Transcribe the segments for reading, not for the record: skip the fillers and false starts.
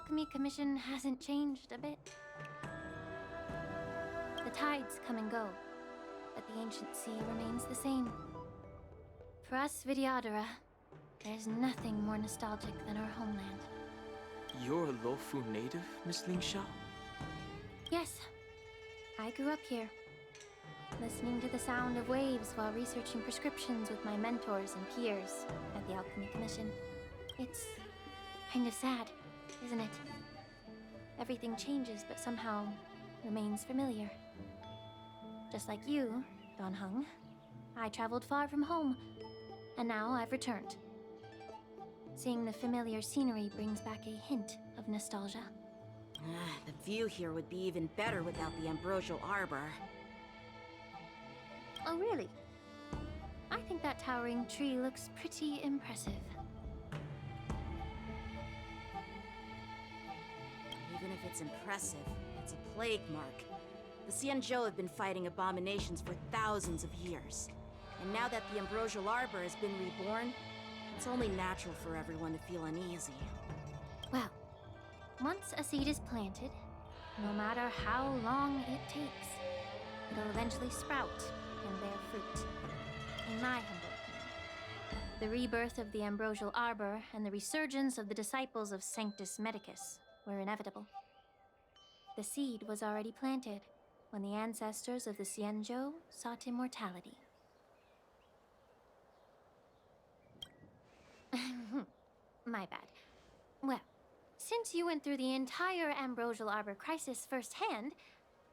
Alchemy Commission hasn't changed a bit. The tides come and go, but the ancient sea remains the same. For us Vidyadhara, there's nothing more nostalgic than our homeland. You're a Lofu native, Miss Lingsha? Yes, I grew up here, listening to the sound of waves while researching prescriptions with my mentors and peers at the Alchemy Commission. It's kind of sad, isn't it? Everything changes, but somehow remains familiar. Just like you, Don Hung, I traveled far from home, and now I've returned. Seeing the familiar scenery brings back a hint of nostalgia. The view here would be even better without the ambrosial arbor. Oh, really? I think that towering tree looks pretty impressive. Even if it's impressive, it's a plague mark. The Xianzhou have been fighting abominations for thousands of years. And now that the ambrosial arbor has been reborn, it's only natural for everyone to feel uneasy. Well, once a seed is planted, no matter how long it takes, it'll eventually sprout and bear fruit. In my humble opinion, the rebirth of the ambrosial arbor and the resurgence of the disciples of Sanctus Medicus were inevitable. The seed was already planted when the ancestors of the Xianzhou sought immortality. My bad. Well, since you went through the entire ambrosial arbor crisis firsthand,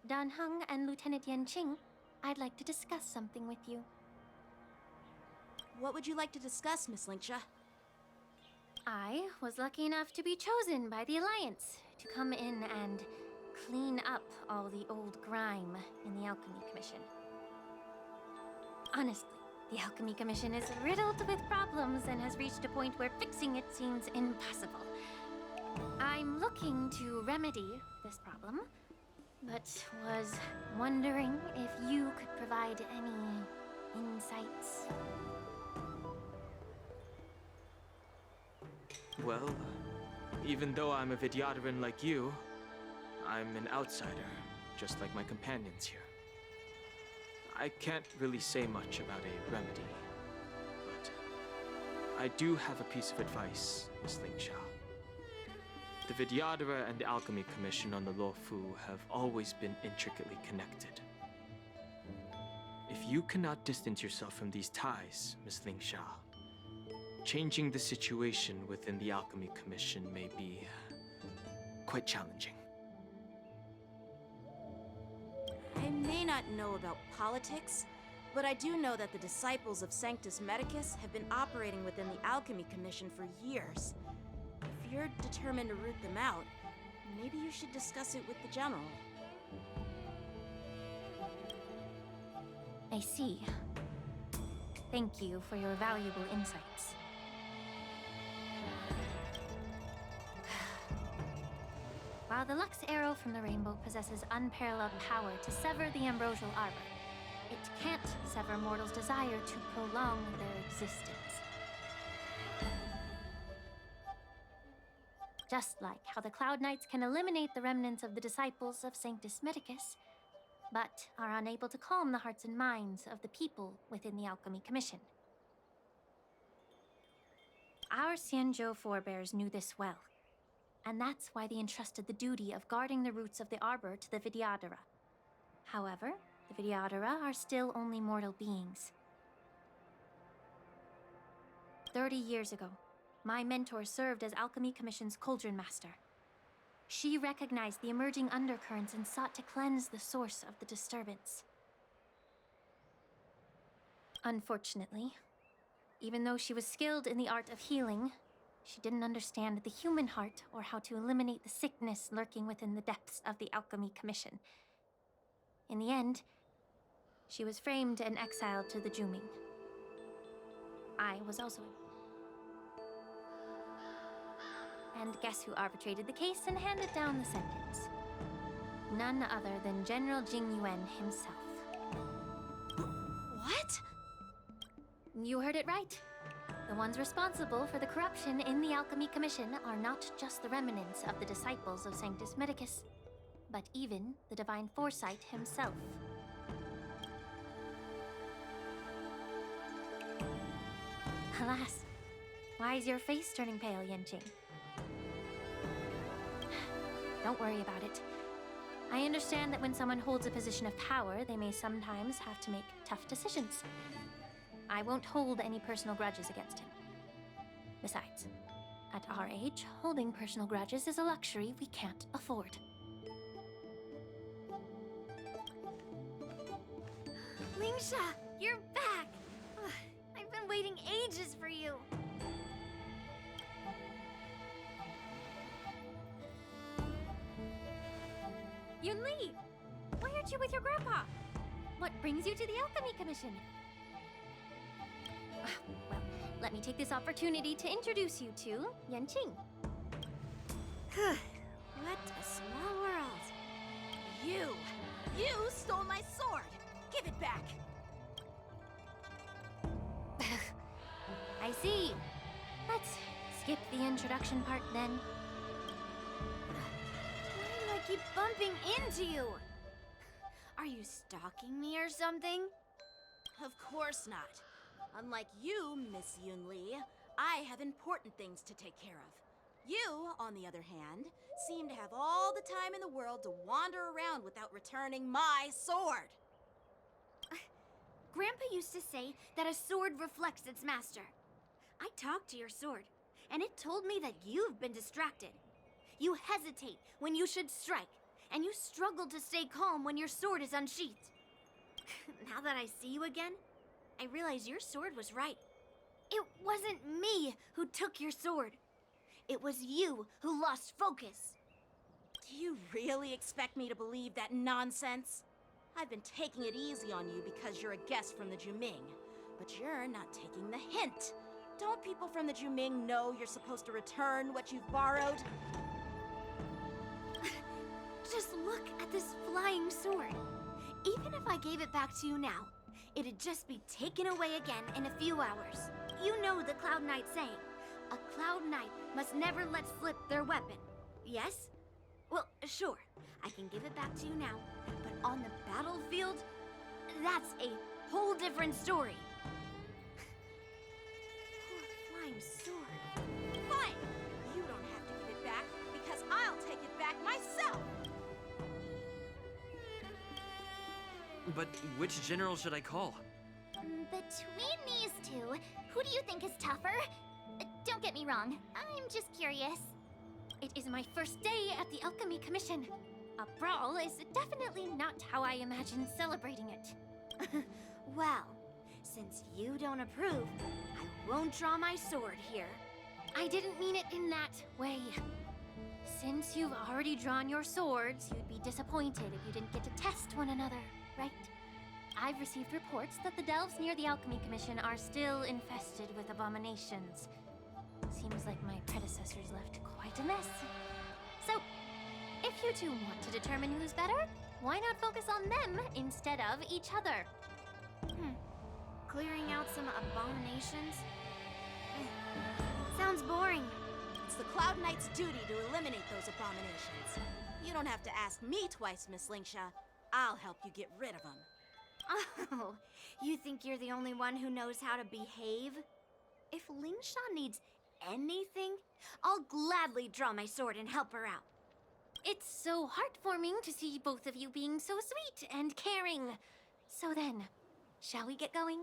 Dan Heng and Lieutenant Yanqing, I'd like to discuss something with you. What would you like to discuss, Miss Lingsha? I was lucky enough to be chosen by the Alliance to come in and clean up all the old grime in the Alchemy Commission. Honestly, the Alchemy Commission is riddled with problems and has reached a point where fixing it seems impossible. I'm looking to remedy this problem, but was wondering if you could provide any insights. Well, even though I'm a Vidyadharan like you, I'm an outsider, just like my companions here. I can't really say much about a remedy, but I do have a piece of advice, Miss Lingsha. The Vidyadhara and the Alchemy Commission on the Luofu have always been intricately connected. If you cannot distance yourself from these ties, Miss Lingsha, changing the situation within the Alchemy Commission may be quite challenging. I may not know about politics, but I do know that the disciples of Sanctus Medicus have been operating within the Alchemy Commission for years. If you're determined to root them out, maybe you should discuss it with the General. I see. Thank you for your valuable insights. While the Lux Arrow from the Rainbow possesses unparalleled power to sever the ambrosial arbor, it can't sever mortals' desire to prolong their existence. Just like how the Cloud Knights can eliminate the remnants of the disciples of Sanctus Medicus, but are unable to calm the hearts and minds of the people within the Alchemy Commission. Our Xianzhou forebears knew this well, and that's why they entrusted the duty of guarding the roots of the arbor to the Vidyadhara. However, the Vidyadhara are still only mortal beings. 30 years ago, my mentor served as Alchemy Commission's Cauldron Master. She recognized the emerging undercurrents and sought to cleanse the source of the disturbance. Unfortunately, even though she was skilled in the art of healing, she didn't understand the human heart or how to eliminate the sickness lurking within the depths of the Alchemy Commission. In the end, she was framed and exiled to the Juming. I was also... And guess who arbitrated the case and handed down the sentence? None other than General Jing Yuan himself. What? You heard it right. The ones responsible for the corruption in the Alchemy Commission are not just the remnants of the disciples of Sanctus Medicus, but even the Divine Foresight himself. Alas, why is your face turning pale, Yanqing? Don't worry about it. I understand that when someone holds a position of power, they may sometimes have to make tough decisions. I won't hold any personal grudges against him. Besides, at our age, holding personal grudges is a luxury we can't afford. Lingsha, you're back! Ugh, I've been waiting ages for you. Yunli! Why aren't you with your grandpa? What brings you to the Alchemy Commission? Well, let me take this opportunity to introduce you to Yanqing. What a small world. You stole my sword! Give it back! I see. Let's skip the introduction part then. Why do I keep bumping into you? Are you stalking me or something? Of course not. Unlike you, Miss Yunli, I have important things to take care of. You, on the other hand, seem to have all the time in the world to wander around without returning my sword. Grandpa used to say that a sword reflects its master. I talked to your sword, and it told me that you've been distracted. You hesitate when you should strike, and you struggle to stay calm when your sword is unsheathed. Now that I see you again, I realize your sword was right. It wasn't me who took your sword. It was you who lost focus. Do you really expect me to believe that nonsense? I've been taking it easy on you because you're a guest from the Juming, but you're not taking the hint. Don't people from the Juming know you're supposed to return what you've borrowed? Just look at this flying sword. Even if I gave it back to you now, it'd just be taken away again in a few hours. You know the Cloud Knight saying, a Cloud Knight must never let slip their weapon. Yes? Well, sure, I can give it back to you now, but on the battlefield, that's a whole different story. Poor flying sword. Fine! You don't have to give it back because I'll take it back myself! But which general should I call? Between these two, who do you think is tougher? Don't get me wrong, I'm just curious. It is my first day at the Alchemy Commission. A brawl is definitely not how I imagine celebrating it. Well, since you don't approve, I won't draw my sword here. I didn't mean it in that way. Since you've already drawn your swords, you'd be disappointed if you didn't get to test one another, right? I've received reports that the delves near the Alchemy Commission are still infested with abominations. Seems like my predecessors left quite a mess. So, if you two want to determine who's better, why not focus on them instead of each other? Clearing out some abominations? Sounds boring. It's the Cloud Knight's duty to eliminate those abominations. You don't have to ask me twice, Miss Lingsha. I'll help you get rid of them. Oh, you think you're the only one who knows how to behave? If Lingsha needs anything, I'll gladly draw my sword and help her out. It's so heartwarming to see both of you being so sweet and caring. So then, shall we get going?